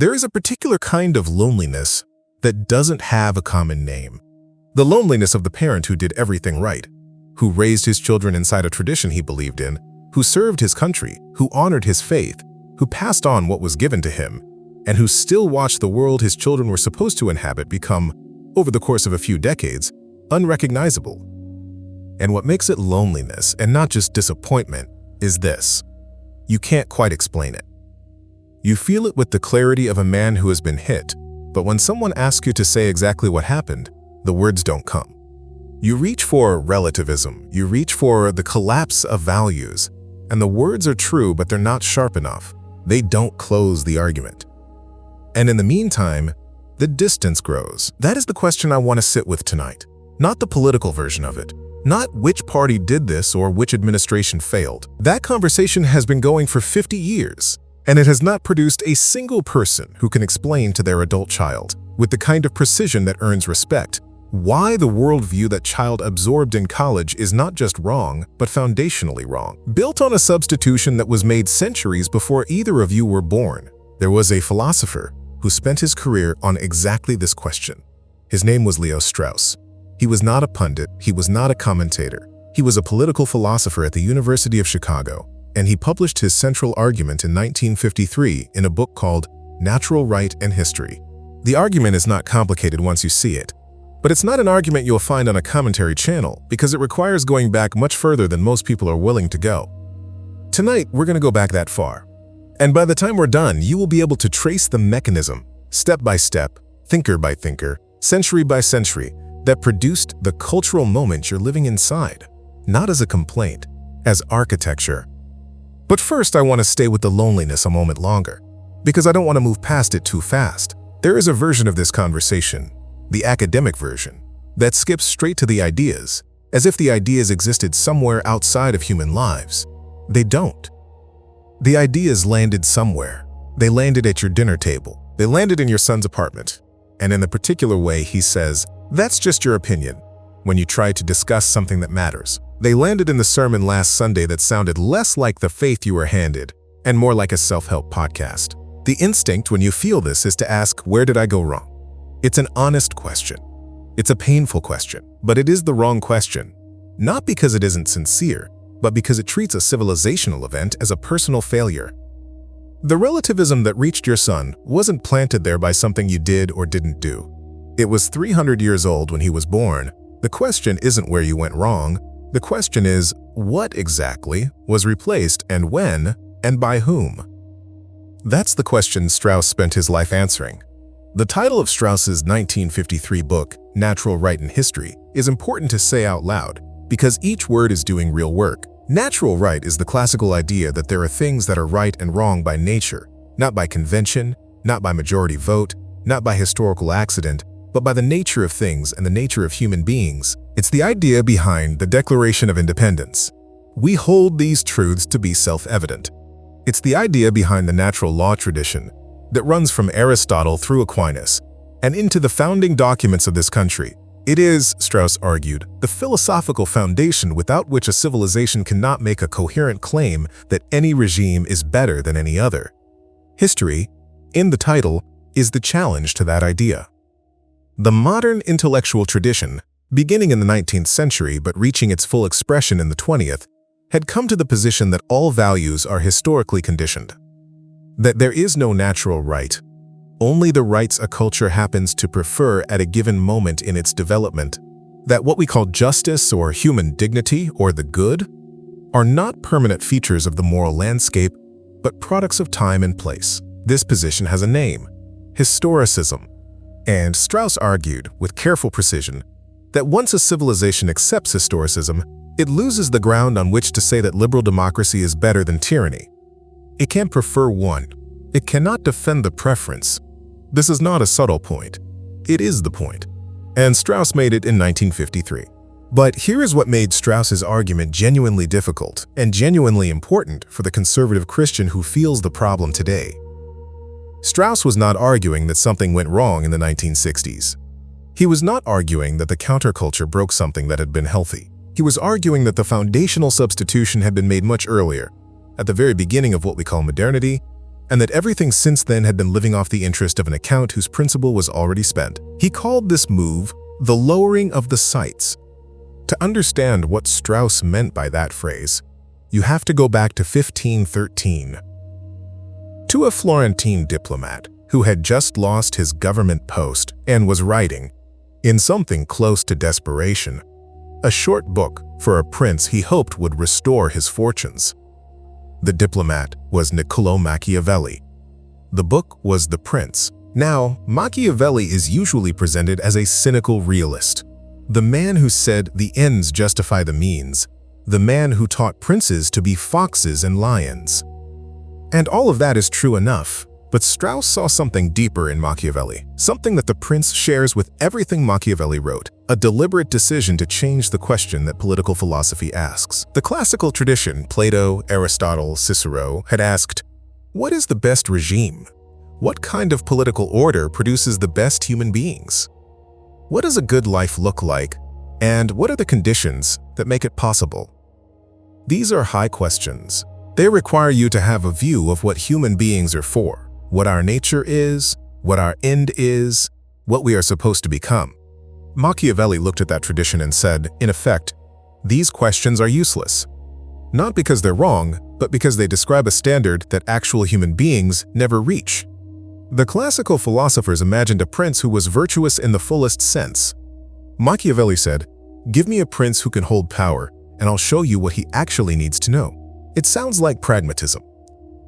There is a particular kind of loneliness that doesn't have a common name. The loneliness of the parent who did everything right, who raised his children inside a tradition he believed in, who served his country, who honored his faith, who passed on what was given to him, and who still watched the world his children were supposed to inhabit become, over the course of a few decades, unrecognizable. And what makes it loneliness and not just disappointment is this: you can't quite explain it. You feel it with the clarity of a man who has been hit, but when someone asks you to say exactly what happened, the words don't come. You reach for relativism, you reach for the collapse of values, and the words are true, but they're not sharp enough. They don't close the argument. And in the meantime, the distance grows. That is the question I want to sit with tonight. Not the political version of it. Not which party did this or which administration failed. That conversation has been going for 50 years, and it has not produced a single person who can explain to their adult child, with the kind of precision that earns respect, why the worldview that child absorbed in college is not just wrong, but foundationally wrong. Built on a substitution that was made centuries before either of you were born, there was a philosopher who spent his career on exactly this question. His name was Strauss. He was not a pundit, he was not a commentator. He was a political philosopher at the University of Chicago, and he published his central argument in 1953 in a book called Natural Right and History. The argument is not complicated once you see it, but it's not an argument you'll find on a commentary channel because it requires going back much further than most people are willing to go. Tonight, we're going to go back that far. And by the time we're done, you will be able to trace the mechanism, step by step, thinker by thinker, century by century, that produced the cultural moment you're living inside, not as a complaint, as architecture. But first, I want to stay with the loneliness a moment longer, because I don't want to move past it too fast. There is a version of this conversation, the academic version, that skips straight to the ideas, as if the ideas existed somewhere outside of human lives. They don't. The ideas landed somewhere. They landed at your dinner table. They landed in your son's apartment. And in the particular way he says, "That's just your opinion," when you try to discuss something that matters. They landed in the sermon last Sunday that sounded less like the faith you were handed and more like a self-help podcast. The instinct when you feel this is to ask, where did I go wrong? It's an honest question. It's a painful question, but it is the wrong question. Not because it isn't sincere, but because it treats a civilizational event as a personal failure. The relativism that reached your son wasn't planted there by something you did or didn't do. It was 300 years old when he was born. The question isn't where you went wrong. The question is, what exactly was replaced and when and by whom? That's the question Strauss spent his life answering. The title of Strauss's 1953 book, Natural Right and History, is important to say out loud because each word is doing real work. Natural right is the classical idea that there are things that are right and wrong by nature, not by convention, not by majority vote, not by historical accident, but by the nature of things and the nature of human beings. It's the idea behind the Declaration of Independence. We hold these truths to be self-evident. It's the idea behind the natural law tradition that runs from Aristotle through Aquinas and into the founding documents of this country. It is, Strauss argued, the philosophical foundation without which a civilization cannot make a coherent claim that any regime is better than any other. History, in the title, is the challenge to that idea. The modern intellectual tradition, beginning in the 19th century but reaching its full expression in the 20th, had come to the position that all values are historically conditioned. That there is no natural right, only the rights a culture happens to prefer at a given moment in its development. That what we call justice or human dignity or the good are not permanent features of the moral landscape, but products of time and place. This position has a name, historicism. And Strauss argued, with careful precision, that once a civilization accepts historicism, it loses the ground on which to say that liberal democracy is better than tyranny. It can prefer one. It cannot defend the preference. This is not a subtle point. It is the point. And Strauss made it in 1953. But here is what made Strauss's argument genuinely difficult and genuinely important for the conservative Christian who feels the problem today. Strauss was not arguing that something went wrong in the 1960s. He was not arguing that the counterculture broke something that had been healthy. He was arguing that the foundational substitution had been made much earlier, at the very beginning of what we call modernity, and that everything since then had been living off the interest of an account whose principal was already spent. He called this move the lowering of the sights. To understand what Strauss meant by that phrase, you have to go back to 1513. To a Florentine diplomat who had just lost his government post and was writing, in something close to desperation, a short book for a prince he hoped would restore his fortunes. The diplomat was Niccolò Machiavelli. The book was The Prince. Now, Machiavelli is usually presented as a cynical realist, the man who said the ends justify the means, the man who taught princes to be foxes and lions. And all of that is true enough, but Strauss saw something deeper in Machiavelli, something that The Prince shares with everything Machiavelli wrote, a deliberate decision to change the question that political philosophy asks. The classical tradition, Plato, Aristotle, Cicero, had asked, what is the best regime? What kind of political order produces the best human beings? What does a good life look like? And what are the conditions that make it possible? These are high questions. They require you to have a view of what human beings are for, what our nature is, what our end is, what we are supposed to become. Machiavelli looked at that tradition and said, in effect, these questions are useless. Not because they're wrong, but because they describe a standard that actual human beings never reach. The classical philosophers imagined a prince who was virtuous in the fullest sense. Machiavelli said, give me a prince who can hold power, and I'll show you what he actually needs to know. It sounds like pragmatism.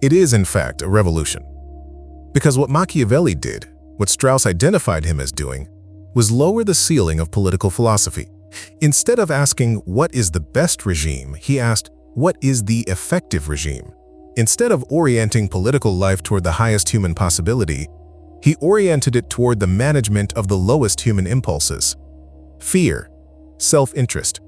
It is, in fact, a revolution. Because what Machiavelli did, what Strauss identified him as doing, was lower the ceiling of political philosophy. Instead of asking, what is the best regime, he asked, what is the effective regime? Instead of orienting political life toward the highest human possibility, he oriented it toward the management of the lowest human impulses: fear, self-interest,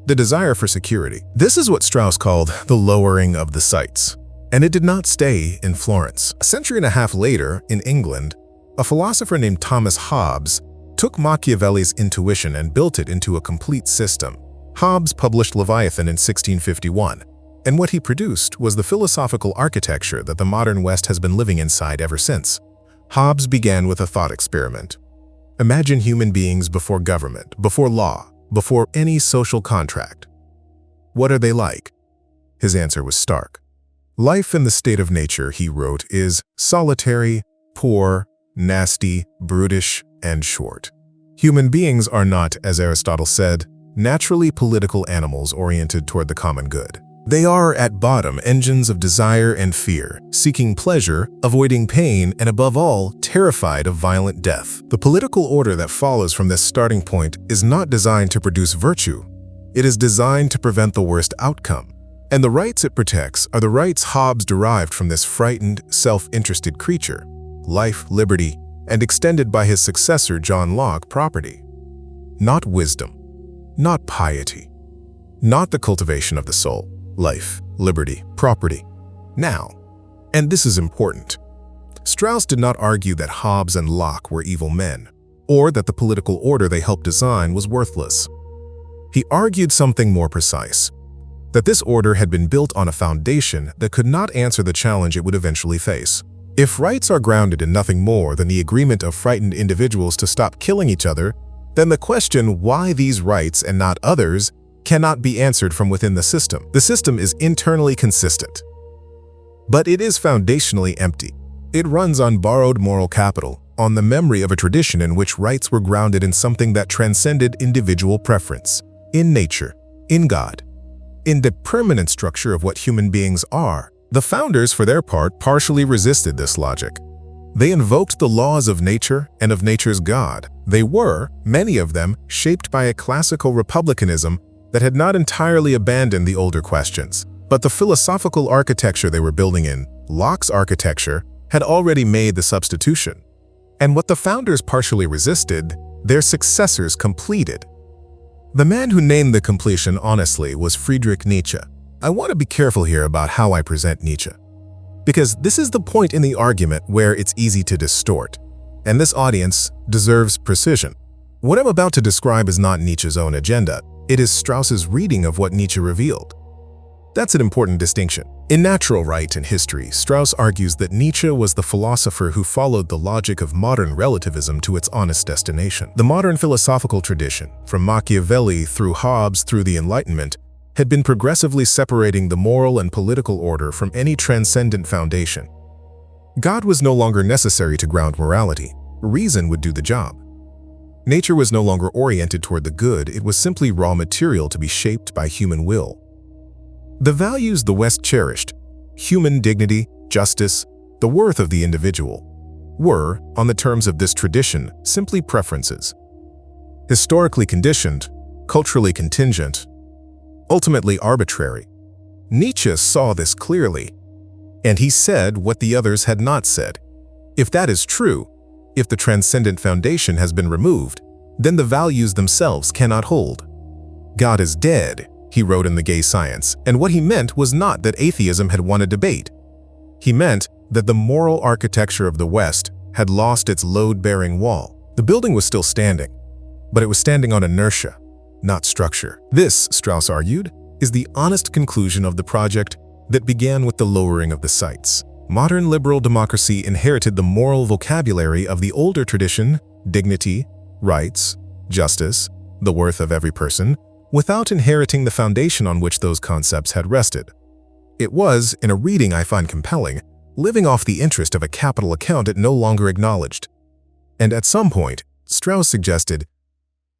the desire for security. This is what Strauss called the lowering of the sights. And it did not stay in Florence. A century and a half later, in England, a philosopher named Thomas Hobbes took Machiavelli's intuition and built it into a complete system. Hobbes published Leviathan in 1651, and what he produced was the philosophical architecture that the modern West has been living inside ever since. Hobbes began with a thought experiment. Imagine human beings before government, before law, before any social contract. What are they like? His answer was stark. Life in the state of nature, he wrote, is solitary, poor, nasty, brutish, and short. Human beings are not, as Aristotle said, naturally political animals oriented toward the common good. They are, at bottom, engines of desire and fear, seeking pleasure, avoiding pain, and above all, terrified of violent death. The political order that follows from this starting point is not designed to produce virtue. It is designed to prevent the worst outcome. And the rights it protects are the rights Hobbes derived from this frightened, self-interested creature: life, liberty, and extended by his successor John Locke, property. Not wisdom, not piety, not the cultivation of the soul. Life, liberty, property. Now, and this is important, Strauss did not argue that Hobbes and Locke were evil men, or that the political order they helped design was worthless. He argued something more precise, that this order had been built on a foundation that could not answer the challenge it would eventually face. If rights are grounded in nothing more than the agreement of frightened individuals to stop killing each other, then the question why these rights and not others cannot be answered from within the system. The system is internally consistent, but it is foundationally empty. It runs on borrowed moral capital, on the memory of a tradition in which rights were grounded in something that transcended individual preference, in nature, in God, in the permanent structure of what human beings are. The founders, for their part, partially resisted this logic. They invoked the laws of nature and of nature's God. They were, many of them, shaped by a classical republicanism that had not entirely abandoned the older questions. But the philosophical architecture they were building in, Locke's architecture, had already made the substitution. And what the founders partially resisted, their successors completed. The man who named the completion honestly was Friedrich Nietzsche. I want to be careful here about how I present Nietzsche, because this is the point in the argument where it's easy to distort, and this audience deserves precision. What I'm about to describe is not Nietzsche's own agenda. It is Strauss's reading of what Nietzsche revealed. That's an important distinction. In Natural Right and History, Strauss argues that Nietzsche was the philosopher who followed the logic of modern relativism to its honest destination. The modern philosophical tradition, from Machiavelli through Hobbes through the Enlightenment, had been progressively separating the moral and political order from any transcendent foundation. God was no longer necessary to ground morality. Reason would do the job. Nature was no longer oriented toward the good, it was simply raw material to be shaped by human will. The values the West cherished, human dignity, justice, the worth of the individual, were, on the terms of this tradition, simply preferences. Historically conditioned, culturally contingent, ultimately arbitrary. Nietzsche saw this clearly, and he said what the others had not said. If that is true, if the transcendent foundation has been removed, then the values themselves cannot hold. God is dead, he wrote in The Gay Science, and what he meant was not that atheism had won a debate. He meant that the moral architecture of the West had lost its load-bearing wall. The building was still standing, but it was standing on inertia, not structure. This, Strauss argued, is the honest conclusion of the project that began with the lowering of the sights. Modern liberal democracy inherited the moral vocabulary of the older tradition, dignity, rights, justice, the worth of every person, without inheriting the foundation on which those concepts had rested. It was, in a reading I find compelling, living off the interest of a capital account it no longer acknowledged. And at some point, Strauss suggested,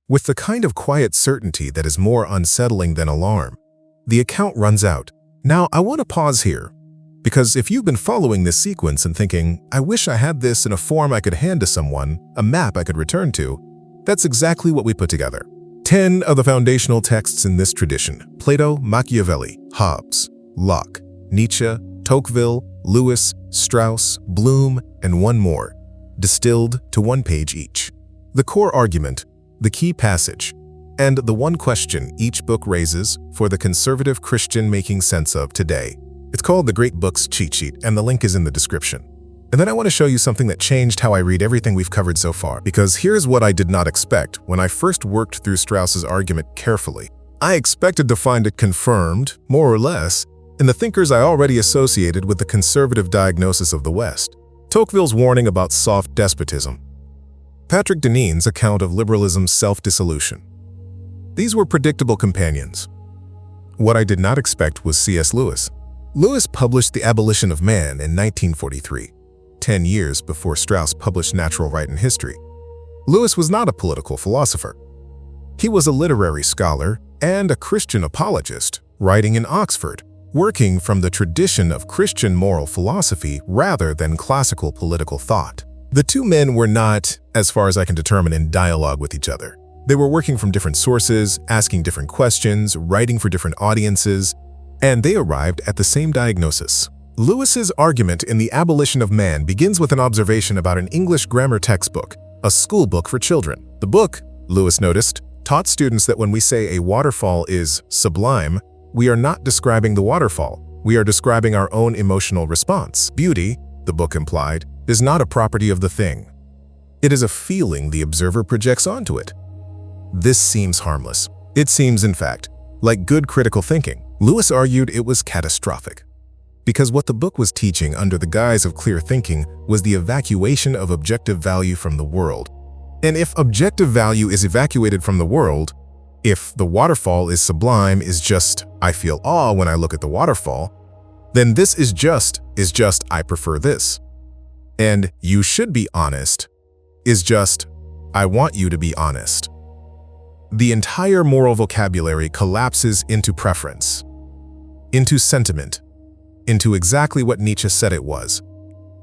with the kind of quiet certainty that is more unsettling than alarm, the account runs out. Now, I want to pause here, because if you've been following this sequence and thinking, I wish I had this in a form I could hand to someone, a map I could return to, that's exactly what we put together. 10 of the foundational texts in this tradition: Plato, Machiavelli, Hobbes, Locke, Nietzsche, Tocqueville, Lewis, Strauss, Bloom, and one more, distilled to one page each. The core argument, the key passage, and the one question each book raises for the conservative Christian making sense of today. It's called The Great Books Cheat Sheet, and the link is in the description. And then I want to show you something that changed how I read everything we've covered so far, because here's what I did not expect when I first worked through Strauss's argument carefully. I expected to find it confirmed, more or less, in the thinkers I already associated with the conservative diagnosis of the West. Tocqueville's warning about soft despotism. Patrick Deneen's account of liberalism's self-dissolution. These were predictable companions. What I did not expect was C.S. Lewis. Lewis published The Abolition of Man in 1943, 10 years before Strauss published Natural Right and History. Lewis was not a political philosopher. He was a literary scholar and a Christian apologist, writing in Oxford, working from the tradition of Christian moral philosophy rather than classical political thought. The two men were not, as far as I can determine, in dialogue with each other. They were working from different sources, asking different questions, writing for different audiences, and they arrived at the same diagnosis. Lewis's argument in The Abolition of Man begins with an observation about an English grammar textbook, a school book for children. The book, Lewis noticed, taught students that when we say a waterfall is sublime, we are not describing the waterfall, we are describing our own emotional response. Beauty, the book implied, is not a property of the thing. It is a feeling the observer projects onto it. This seems harmless. It seems, in fact, like good critical thinking. Lewis argued it was catastrophic, because what the book was teaching under the guise of clear thinking was the evacuation of objective value from the world. And if objective value is evacuated from the world, if the waterfall is sublime is just, I feel awe when I look at the waterfall, then this is just, I prefer this. And you should be honest is just, I want you to be honest. The entire moral vocabulary collapses into preference, into sentiment, into exactly what Nietzsche said it was.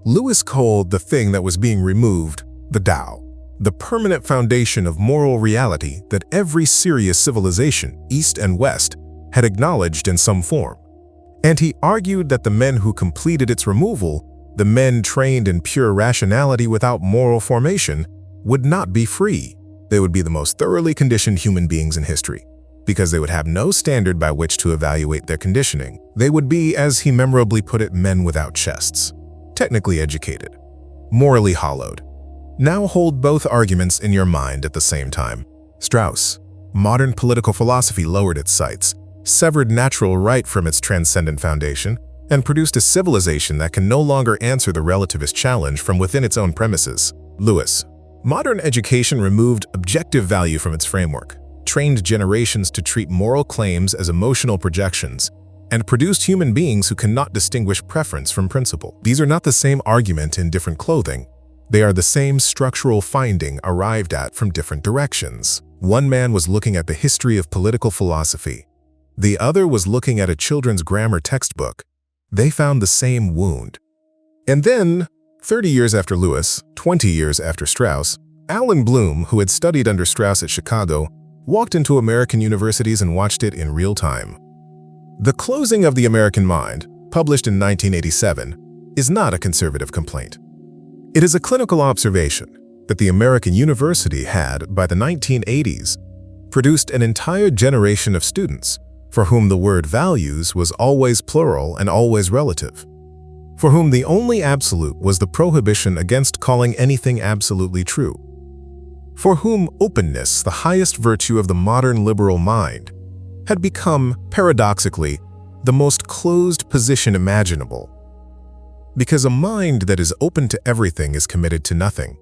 Lewis called the thing that was being removed the Tao, the permanent foundation of moral reality that every serious civilization, East and West, had acknowledged in some form. And he argued that the men who completed its removal, the men trained in pure rationality without moral formation, would not be free. They would be the most thoroughly conditioned human beings in history, because they would have no standard by which to evaluate their conditioning. They would be, as he memorably put it, men without chests, technically educated, morally hollowed. Now hold both arguments in your mind at the same time. Strauss, modern political philosophy lowered its sights, severed natural right from its transcendent foundation, and produced a civilization that can no longer answer the relativist challenge from within its own premises. Lewis. Modern education removed objective value from its framework, trained generations to treat moral claims as emotional projections, and produced human beings who cannot distinguish preference from principle. These are not the same argument in different clothing. They are the same structural finding arrived at from different directions. One man was looking at the history of political philosophy. The other was looking at a children's grammar textbook. They found the same wound. And then, 30 years after Lewis, 20 years after Strauss, Alan Bloom, who had studied under Strauss at Chicago, walked into American universities and watched it in real time. The Closing of the American Mind, published in 1987, is not a conservative complaint. It is a clinical observation that the American university had, by the 1980s, produced an entire generation of students for whom the word values was always plural and always relative, for whom the only absolute was the prohibition against calling anything absolutely true, for whom openness, the highest virtue of the modern liberal mind, had become, paradoxically, the most closed position imaginable. Because a mind that is open to everything is committed to nothing,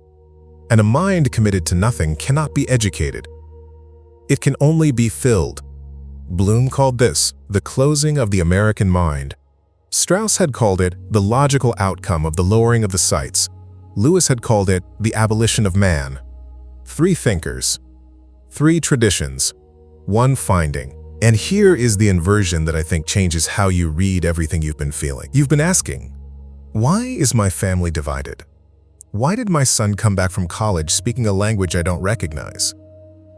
and a mind committed to nothing cannot be educated. It can only be filled. Bloom called this the closing of the American mind. Strauss had called it the logical outcome of the lowering of the sights. Lewis had called it the abolition of man. 3 thinkers, 3 traditions, 1 finding. And here is the inversion that I think changes how you read everything you've been feeling. You've been asking, why is my family divided? Why did my son come back from college speaking a language I don't recognize?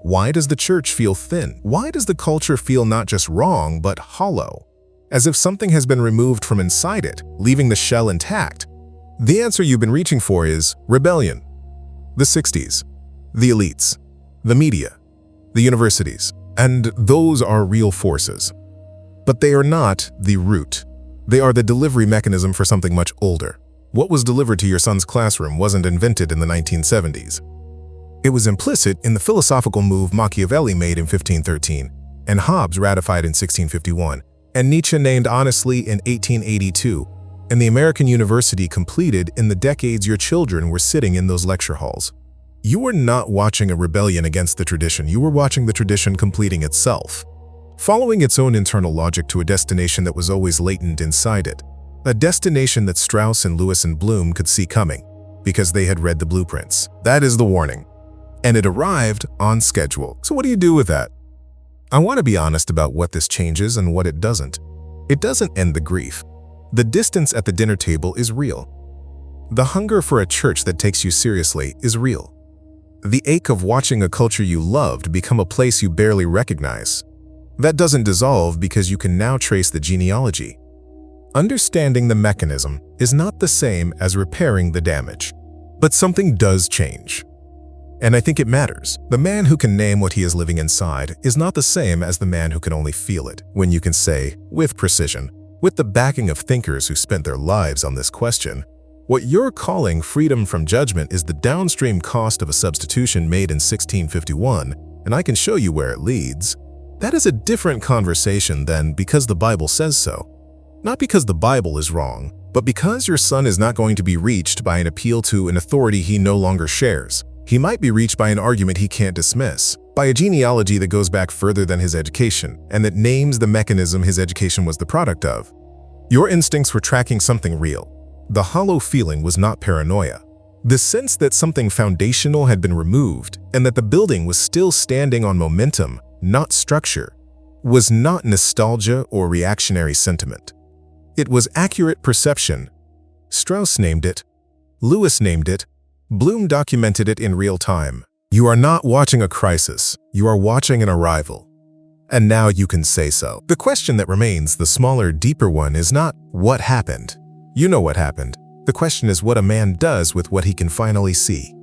Why does the church feel thin? Why does the culture feel not just wrong, but hollow, as if something has been removed from inside it, leaving the shell intact? The answer you've been reaching for is rebellion. The 60s, the elites, the media, the universities. And those are real forces. But they are not the root. They are the delivery mechanism for something much older. What was delivered to your son's classroom wasn't invented in the 1970s. It was implicit in the philosophical move Machiavelli made in 1513, and Hobbes ratified in 1651, and Nietzsche named honestly in 1882, and the American university completed in the decades your children were sitting in those lecture halls. You were not watching a rebellion against the tradition, you were watching the tradition completing itself, following its own internal logic to a destination that was always latent inside it, a destination that Strauss and Lewis and Bloom could see coming, because they had read the blueprints. That is the warning. And it arrived on schedule. So what do you do with that? I want to be honest about what this changes and what it doesn't. It doesn't end the grief. The distance at the dinner table is real. The hunger for a church that takes you seriously is real. The ache of watching a culture you loved become a place you barely recognize. That doesn't dissolve because you can now trace the genealogy. Understanding the mechanism is not the same as repairing the damage. But something does change. And I think it matters. The man who can name what he is living inside is not the same as the man who can only feel it. When you can say, with precision, with the backing of thinkers who spent their lives on this question, what you're calling freedom from judgment is the downstream cost of a substitution made in 1651, and I can show you where it leads. That is a different conversation than because the Bible says so. Not because the Bible is wrong, but because your son is not going to be reached by an appeal to an authority he no longer shares. He might be reached by an argument he can't dismiss, by a genealogy that goes back further than his education, and that names the mechanism his education was the product of. Your instincts were tracking something real. The hollow feeling was not paranoia. The sense that something foundational had been removed and that the building was still standing on momentum, not structure, was not nostalgia or reactionary sentiment. It was accurate perception. Strauss named it. Lewis named it. Bloom documented it in real time. You are not watching a crisis. You are watching an arrival. And now you can say so. The question that remains, the smaller, deeper one, is not what happened. You know what happened. The question is what a man does with what he can finally see.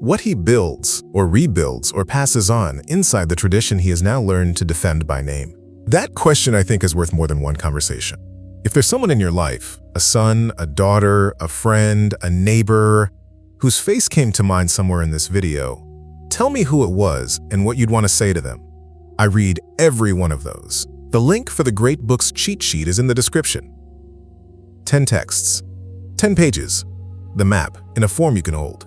What he builds, or rebuilds, or passes on inside the tradition he has now learned to defend by name. That question, I think, is worth more than one conversation. If there's someone in your life, a son, a daughter, a friend, a neighbor, whose face came to mind somewhere in this video, tell me who it was and what you'd want to say to them. I read every one of those. The link for the Great Books cheat sheet is in the description. 10 texts, 10 pages. The map, in a form you can hold.